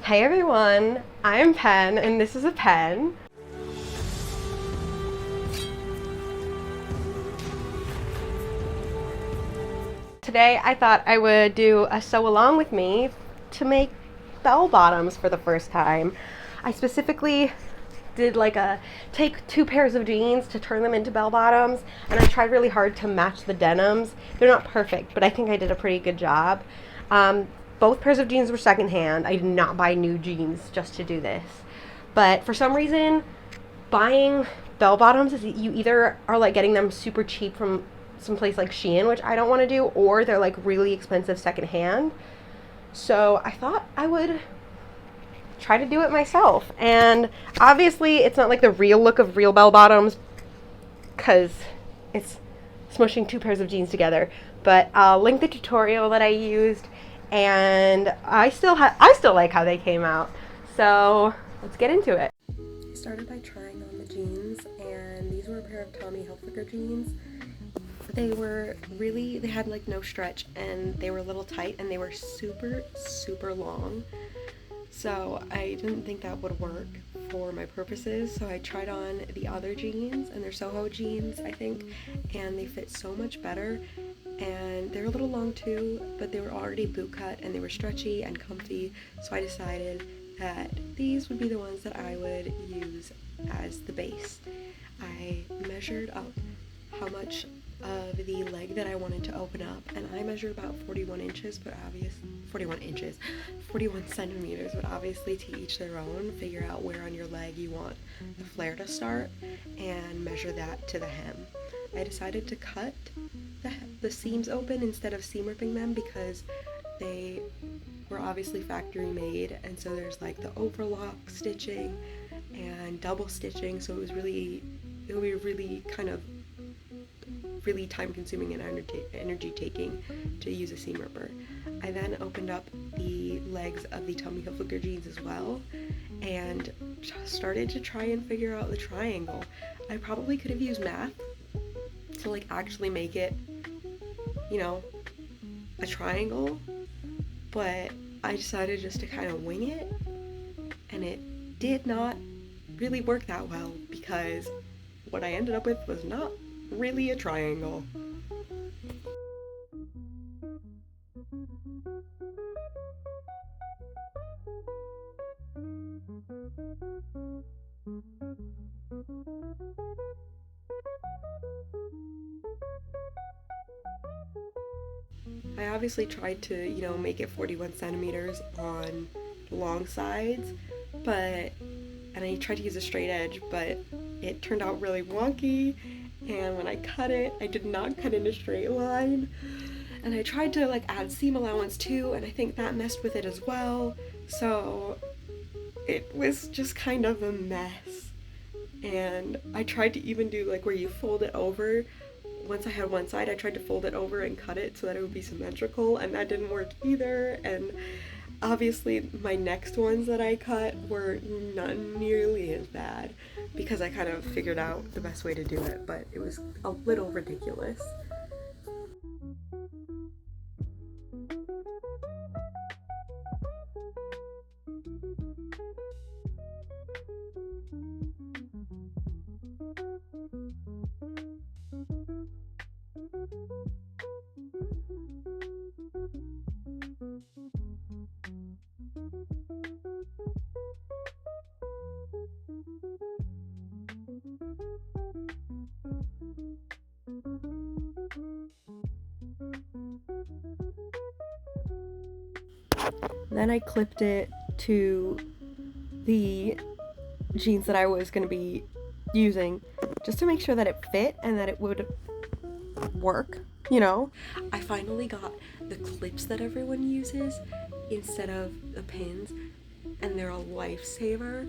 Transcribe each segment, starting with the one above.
Hey everyone, I'm Pen and this is a pen. Today I thought I would do a sew along with me to make bell bottoms for the first time. I specifically did like a take two pairs of jeans to turn them into bell bottoms, and I tried really hard to match the denims. They're not perfect, but I think I did a pretty good job. Both pairs of jeans were secondhand. I did not buy new jeans just to do this. But for some reason, buying bell bottoms is you either are like getting them super cheap from some place like Shein, which I don't want to do, or they're like really expensive secondhand. So I thought I would try to do it myself. And obviously, it's not like the real look of real bell bottoms because it's smushing two pairs of jeans together. But I'll link the tutorial that I used, and I still like how they came out. So let's get into it. I started by trying on the jeans, and these were a pair of Tommy Hilfiger jeans. They had like no stretch, and they were a little tight, and they were super, super long. So I didn't think that would work for my purposes, so I tried on the other jeans, and they're Soho jeans, I think, and they fit so much better. And they're a little long too, but they were already boot cut, and they were stretchy and comfy, so I decided that these would be the ones that I would use as the base. I measured up how much of the leg that I wanted to open up, and I measured about 41 inches, 41 centimeters, but obviously to each their own. Figure out where on your leg you want the flare to start and measure that to the hem. I decided to cut the seams open instead of seam ripping them because they were obviously factory made, and so there's like the overlock stitching and double stitching, so it would be really kind of really time consuming and energy taking to use a seam ripper. I then opened up the legs of the Tommy Hilfiger jeans as well and started to try and figure out the triangle. I probably could have used math to like actually make it, a triangle, but I decided just to kind of wing it, and it did not really work that well because what I ended up with was not really a triangle. I obviously tried to, make it 41 centimeters on the long sides, and I tried to use a straight edge, but it turned out really wonky, and when I cut it, I did not cut in a straight line. And I tried to like add seam allowance too, and I think that messed with it as well. So it was just kind of a mess. And I tried to even do like where you fold it over. Once I had one side, I tried to fold it over and cut it so that it would be symmetrical, and that didn't work either. And obviously my next ones that I cut were not nearly as bad because I kind of figured out the best way to do it, but it was a little ridiculous. Then I clipped it to the jeans that I was going to be using just to make sure that it fit and that it would work. I finally got the clips that everyone uses instead of the pins, and they're a lifesaver.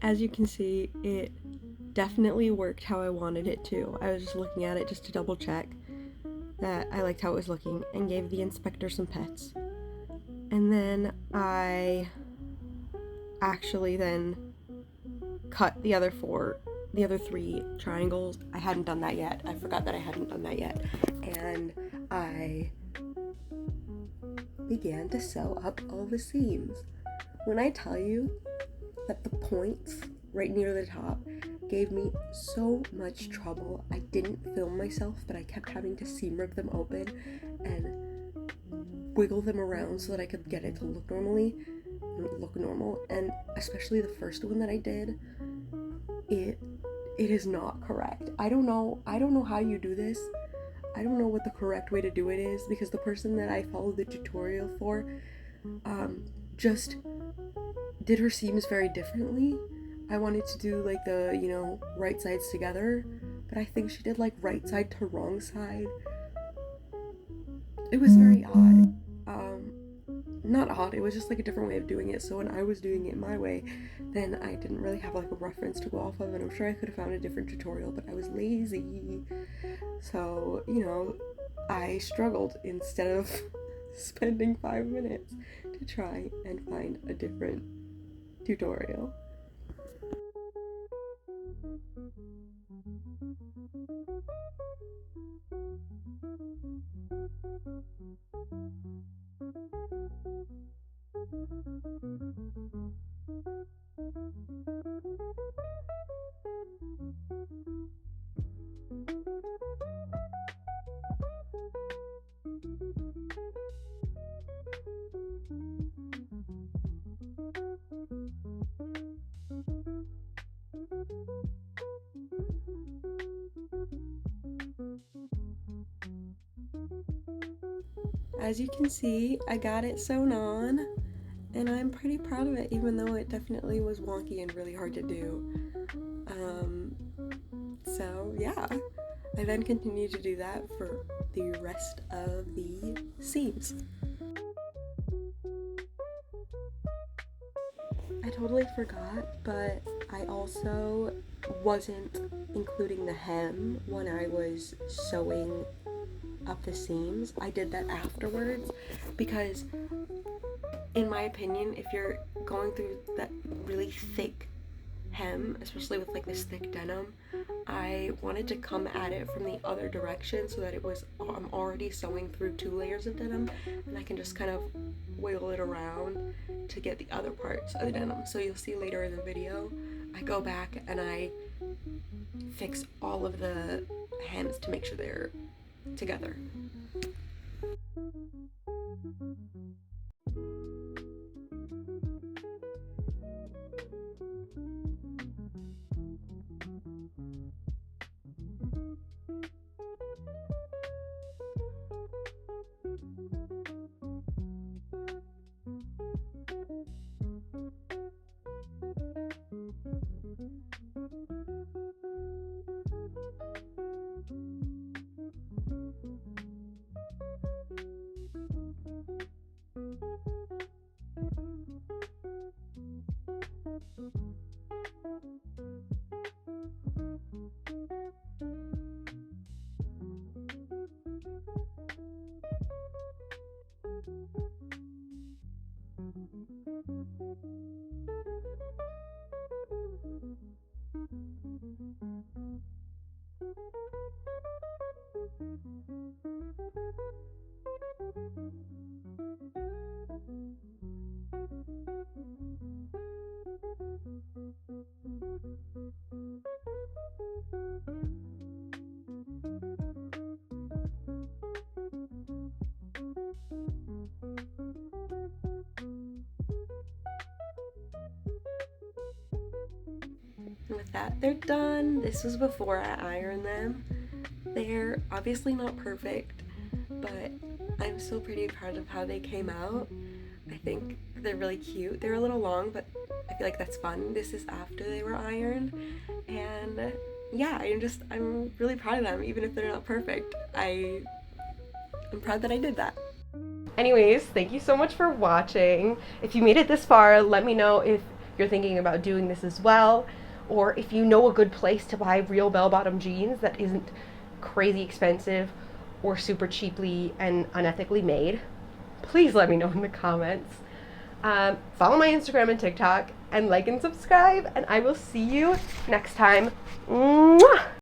As you can see, it definitely worked how I wanted it to. I was just looking at it just to double check that I liked how it was looking and gave the inspector some pets. And then I actually then cut the other three triangles. I hadn't done that yet. I forgot that I hadn't done that yet. And I began to sew up all the seams. When I tell you that the points right near the top gave me so much trouble, I didn't film myself, but I kept having to seam rip them open and wiggle them around so that I could get it to look normal. And especially the first one that I did, it is not correct. I don't know how you do this. I don't know what the correct way to do it is, because the person that I followed the tutorial for just did her seams very differently. I wanted to do like the, right sides together, but I think she did like right side to wrong side. It was very odd. Not odd, it was just like a different way of doing it. So when I was doing it my way, then I didn't really have like a reference to go off of, and I'm sure I could have found a different tutorial, but I was lazy. So, I struggled instead of spending 5 minutes to try and find a different tutorial. As you can see, I got it sewn on, and I'm pretty proud of it, even though it definitely was wonky and really hard to do. So yeah, I then continued to do that for the rest of the seams. I totally forgot, but I also wasn't including the hem when I was sewing up the seams. I did that afterwards because, in my opinion, if you're going through that really thick hem, especially with like this thick denim, I wanted to come at it from the other direction so that I'm already sewing through 2 layers of denim, and I can just kind of wiggle it around to get the other parts of the denim. So you'll see later in the video, I go back and I fix all of the hems to make sure they're together. And with that, they're done. This was before I ironed them. They're obviously not perfect, but I'm still pretty proud of how they came out. I think they're really cute. They're a little long, but I feel like that's fun. This is after they were ironed, and yeah, I'm really proud of them, even if they're not perfect. I'm proud that I did that. Anyways, thank you so much for watching. If you made it this far, let me know if you're thinking about doing this as well, or if you know a good place to buy real bell-bottom jeans that isn't crazy expensive or super cheaply and unethically made. Please let me know in the comments. Follow my Instagram and TikTok, and like and subscribe, and I will see you next time. Mwah!